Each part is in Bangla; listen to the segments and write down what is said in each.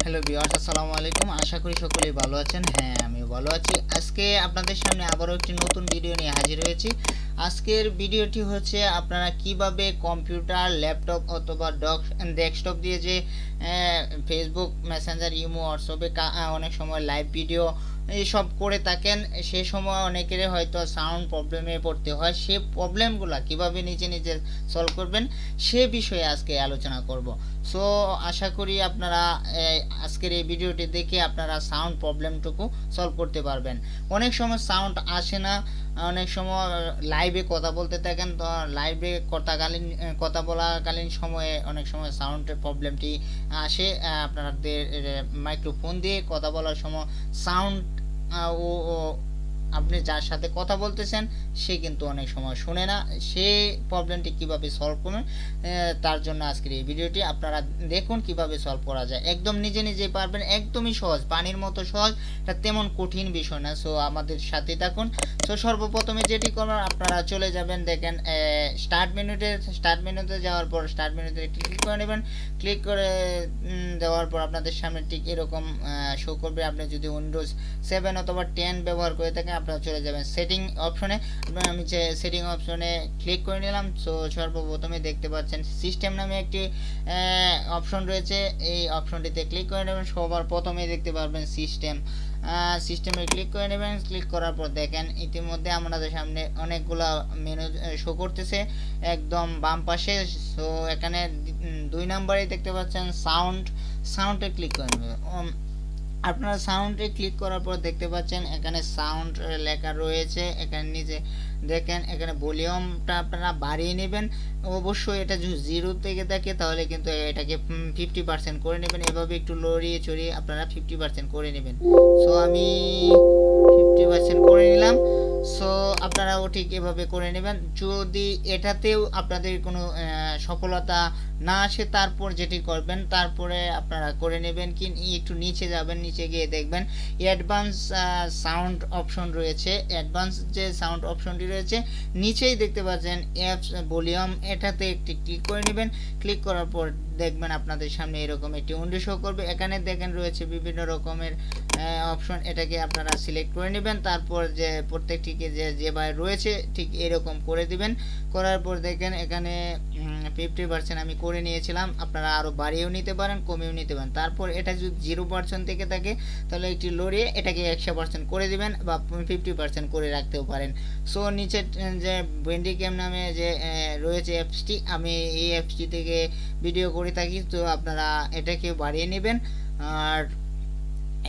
হ্যালো ভিউয়ার্স, আসসালামু আলাইকুম। আশা করি সকলেই ভালো আছেন। হ্যাঁ, আমিও ভালো আছি। আজকে আপনাদের সামনে আবারও একটি নতুন ভিডিও নিয়ে হাজির হয়েছি। আজকের ভিডিওটি হচ্ছে আপনারা কিভাবে কম্পিউটার, ল্যাপটপ অথবা ডেস্কটপ দিয়ে যে ফেসবুক, মেসেঞ্জার, ইমো, হোয়াটসঅ্যাপে অনেক সময় লাইভ ভিডিও এইসব করে থাকেন, সে সময় অনেকেরই হয়তো সাউন্ড প্রবলেমে পড়তে হয়। সে প্রবলেমগুলো কিভাবে নিজে নিজে সলভ করবেন সে বিষয়ে আজকে আলোচনা করব। সো আশা করি আপনারা আজকের এই ভিডিওটি দেখে আপনারা সাউন্ড প্রবলেমটুকু সলভ করতে পারবেন। অনেক সময় সাউন্ড আসে না, অনেক সময় লাইভে কথা বলতে থাকেন, তো লাইভে কথা বলাকালীন সময়ে অনেক সময় সাউন্ডের প্রবলেমটি আসে। আপনাদের মাইক্রোফোন দিয়ে কথা বলার সময় সাউন্ড ও আপনি যার সাথে কথা বলতেছেন সে কিন্তু অনেক সময় শুনে না। সেই প্রবলেমটি কিভাবে সলভ করবেন তার জন্য আজকের এই ভিডিওটি আপনারা দেখুন কিভাবে সলভ করা যায়। একদম নিজে নিজেই পারবেন, একদমই সহজ, পানির মতো সহজ, এটা তেমন কঠিন বিষয় না। সো আমাদের সাথে থাকুন। সো সর্বপ্রথমে যেটি করবেন, আপনারা চলে যাবেন, দেখেন স্টার্ট মেনুতে যাওয়ার পর স্টার্ট মেনুতে ক্লিক করে নেবেন। ক্লিক করে দেওয়ার পর আপনাদের সামনে ঠিক এরকম শো করবে। আপনি যদি উইন্ডোজ 7 অথবা 10 ব্যবহার করে থাকেন আপনারা চলে যাবেন সেটিং অপশনে। আমি যে সেটিং অপশনে ক্লিক করে নিলাম। সো সর্বপ্রথমে দেখতে পাচ্ছেন সিস্টেম নামে একটি অপশন রয়েছে, এই অপশনটিতে ক্লিক করে নেবেন। সবার প্রথমে দেখতে পারবেন সিস্টেমে ক্লিক করে নেবেন। ক্লিক করার পর দেখেন ইতিমধ্যে আমাদের সামনে অনেকগুলো মেনু শো করতেছে একদম বাম পাশে। সো এখানে 2 নম্বরে দেখতে পাচ্ছেন সাউন্ডে ক্লিক করে নেবেন। আপনারা সাউন্ডে ক্লিক করার পর দেখতে পাচ্ছেন এখানে সাউন্ড লেখা রয়েছে। এখানে নিচে দেখেন এখানে ভলিউমটা আপনারা বাড়িয়ে নেবেন। অবশ্যই এটা যদি 0 থেকে থাকে তাহলে কিন্তু এটাকে 50% করে নেবেন। এভাবে একটু লড়িয়ে চড়িয়ে আপনারা 50% করে নেবেন। সো আমি 50% করে নিলাম। সো আপনারাও ঠিক এভাবে করে নেবেন। যদি এটাতেও আপনাদের কোনো সফলতা না আসে তারপর যেটি করবেন, তারপরে আপনারা করে নেবেন কি একটু নিচে যাবেন, নিচে গিয়ে দেখবেন অ্যাডভান্স সাউন্ড অপশন রয়েছে। অ্যাডভান্স যে সাউন্ড অপশনটি রয়েছে নিচেই দেখতে পাচ্ছেন অ্যাপস ভলিউম, এটাতে একটি ক্লিক করে নেবেন। ক্লিক করার পর দেখবেন আপনাদের সামনে এরকম একটি উইন্ডো শো করবে। এখানে দেখেন রয়েছে বিভিন্ন রকমের অপশন, এটাকে আপনারা সিলেক্ট করে নেবেন। তারপর যে প্রত্যেকটিকে যেভাবে রয়েছে ঠিক এরকম করে দিবেন। করার পর দেখেন এখানে 50% আমি করে নিয়েছিলাম, আপনারা আরও বাড়িয়েও নিতে পারেন, কমিয়েও নিতে পারেন। তারপর এটা যদি 0% থেকে থাকে তাহলে একটি লড়িয়ে এটাকে 100% করে দিবেন বা 50% করে রাখতেও পারেন। সো নিচে যে ব্যান্ডিক্যাম নামে যে রয়েছে অ্যাপসটি, আমি এই অ্যাপসটি থেকে ভিডিও করে থাকি, তো আপনারা এটাকে বাড়িয়ে নেবেন। আর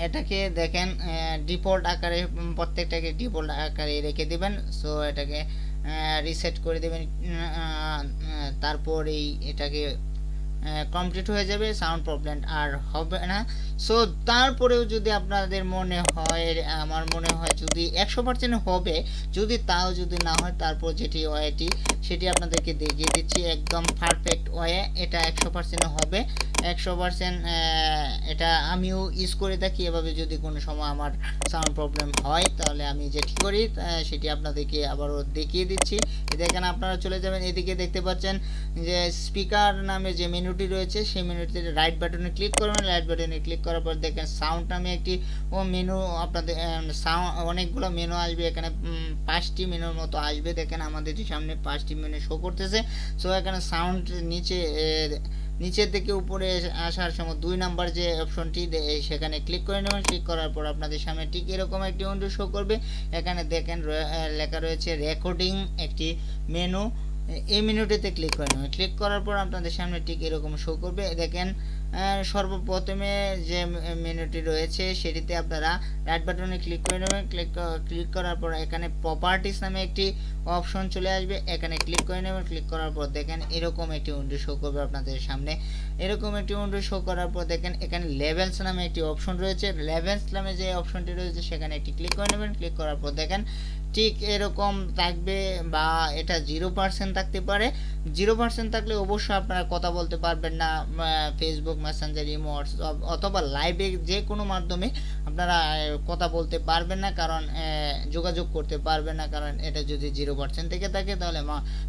এটাকে দেখেন ডিফল্ট আকারে প্রত্যেকটাকে ডিফল্ট আকারে রেখে দিবেন। সো এটাকে রিসেট করে দেবেন। তারপর এটাকে কমপ্লিট হয়ে যাবে, সাউন্ড প্রবলেম আর হবে না। সো তারপরেও যদি আপনাদের মনে হয়, আমার মনে হয় যদি 100% হবে, যদি না হয় তারপর যেটি ওয়েটি সেটি আপনাদেরকে দেখিয়ে দিচ্ছি একদম পারফেক্ট ওয়ে। এটা 100% হবে, 100%। এটা আমিও ইউজ করে থাকি। এভাবে যদি কোনো সময় আমার সাউন্ড প্রবলেম হয় তাহলে আমি যেটি করি সেটি আপনাদেরকে আবারও দেখিয়ে দিচ্ছি। দেখেন আপনারা চলে যাবেন, এদিকে দেখতে পাচ্ছেন যে স্পিকার নামে যে মেনুটি রয়েছে সেই মেনুটিতে রাইট বাটনে ক্লিক করবেন। রাইট বাটনে ক্লিক করার পর দেখেন সাউন্ড নামে একটি মেনু, আপনাদের অনেকগুলো মেনু আসবে। এখানে 5টি মেনুর মতো আসবে। দেখেন আমাদের সামনে 5টি মেনু শো করতেছে। সো এখানে সাউন্ড নিচের দিকে উপরে আসার সময় 2 নাম্বার যে অপশনটি সেখানে ক্লিক করে নেবেন। ক্লিক করার পর আপনাদের সামনে ঠিক এরকম একটি উইন্ডো শো করবে। এখানে দেখেন লেখা রয়েছে রেকর্ডিং একটি মেনু, এই মেনুটিতে ক্লিক করে নেবেন। ক্লিক করার পর আপনাদের সামনে ঠিক এরকম শো করবে। দেখেন সর্বপ্রথমে যে মেনুটি রয়েছে সেটিতে আপনারা রাইট বাটনে ক্লিক করে নেবেন। ক্লিক করার পর এখানে প্রপার্টিস নামে একটি অপশন চলে আসবে, এখানে ক্লিক করে নেবেন। ক্লিক করার পর দেখেন এরকম একটি উইন্ডো শো করবে আপনাদের সামনে। এরকম একটি উইন্ডো শো করার পর দেখেন এখানে লেভেলস নামে একটি অপশন রয়েছে। লেভেলস নামে যে অপশনটি রয়েছে সেখানে একটি ক্লিক করে নেবেন। ক্লিক করার পর দেখেন ঠিক এরকম থাকবে, বা এটা 0% থাকতে পারে। 0% থাকলে অবশ্যই আপনারা কথা বলতে পারবেন না ফেসবুক, মেসেঞ্জার, ইমো, হোয়াটসঅ্যাপ অথবা লাইভে যে কোনো মাধ্যমে আপনারা কথা বলতে পারবেন না, কারণ যোগাযোগ করতে পারবেন না। কারণ এটা যদি 0% থেকে থাকে তাহলে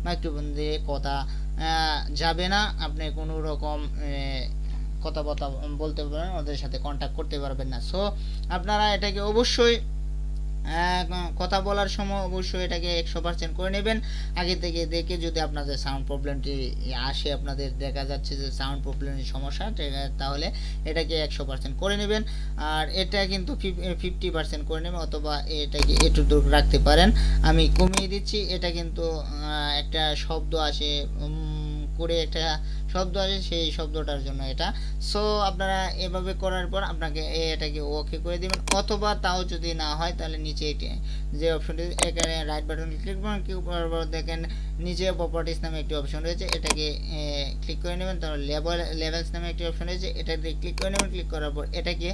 মাইক্রোফোন দিয়ে কথা যাবে না, আপনি কোনো রকম কথাবার্তা বলতে পারবেন, ওদের সাথে কন্ট্যাক্ট করতে পারবেন না। সো আপনারা এটাকে অবশ্যই কথা বলার সময় অবশ্যই এটাকে 100% করে নেবেন আগে থেকে দেখে। যদি আপনাদের সাউন্ড প্রবলেমটি আসে, আপনাদের দেখা যাচ্ছে যে সাউন্ড প্রবলেমের সমস্যা, তাহলে এটাকে 100% করে নেবেন। আর এটা কিন্তু 50% করে নেবেন, অথবা এটাকে একটু দূর রাখতে পারেন। আমি কমিয়ে দিচ্ছি। এটা কিন্তু একটা শব্দ আসে করে একটা শব্দ আসে, সেই শব্দটার জন্য এটা। সো আপনারা এভাবে করার পর আপনাকে এটাকে ওকে করে দিবেন, অথবা তাও যদি না হয় তাহলে নিচে যে অপশনটি এখানে রাইট বাটন ক্লিক করুন। ক্লিক করার পর দেখেন নিচে প্রপার্টিস নামে একটি অপশন রয়েছে, এটাকে ক্লিক করে নেবেন। তারপর লেভেলস নামে একটি অপশন রয়েছে, এটাতে ক্লিক করে নেবেন। ক্লিক করার পর এটাকে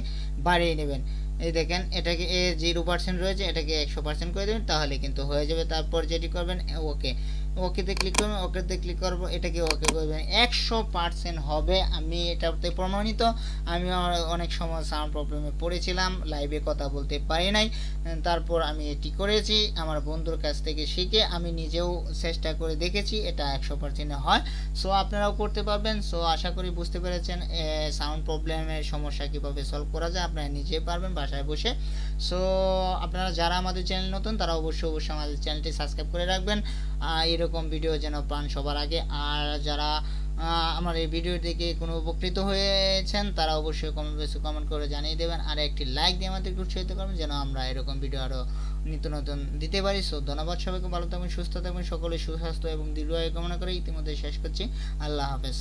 বাড়িয়ে নেবেন। এই দেখেন এটাকে 0% রয়েছে, এটাকে 100% করে দেবেন, তাহলে কিন্তু হয়ে যাবে। তারপর যেটি করবেন ওকে, ওকেতে ক্লিক করবেন। ওকেতে ক্লিক করার পর এটাকে ওকে করবেন, 100% হবে। আমি এটাতে প্রমাণিত। আমি অনেক সময় সাউন্ড প্রবলেমে পড়েছিলাম, লাইভে কথা বলতে পারি নাই, তারপর আমি এটি করেছি আমার বন্ধুর কাছ থেকে শিখে। আমি নিজেও চেষ্টা করে দেখেছি, এটা 100% হয়। সো আপনারাও করতে পারবেন। সো আশা করি বুঝতে পেরেছেন সাউন্ড প্রবলেমের সমস্যা কিভাবে সলভ করা যায়, আপনারা নিজে পারবেন বাসায় বসে। সো আপনারা যারা আমাদের চ্যানেল নতুন, তারা অবশ্যই আমাদের চ্যানেলটি সাবস্ক্রাইব করে রাখবেন এরকম ভিডিও যেন পান সবার আগে। আর যারা আমার এই ভিডিও দেখে কোনো উপকৃত হয়েছেন, তারা অবশ্যই কমেন্ট করে জানিয়ে দেবেন, আর একটি লাইক দিয়ে আমাদেরকে উৎসাহিত করবেন যেন আমরা এরকম ভিডিও আরও নিত্য নতুন দিতে পারি। সো ধন্যবাদ সবাইকে, ভালো থাকবেন, সুস্থ থাকবেন, সকলে সুস্বাস্থ্য এবং দীর্ঘায়ু কামনা করে ইতিমধ্যে শেষ করছি। আল্লাহ হাফেজ।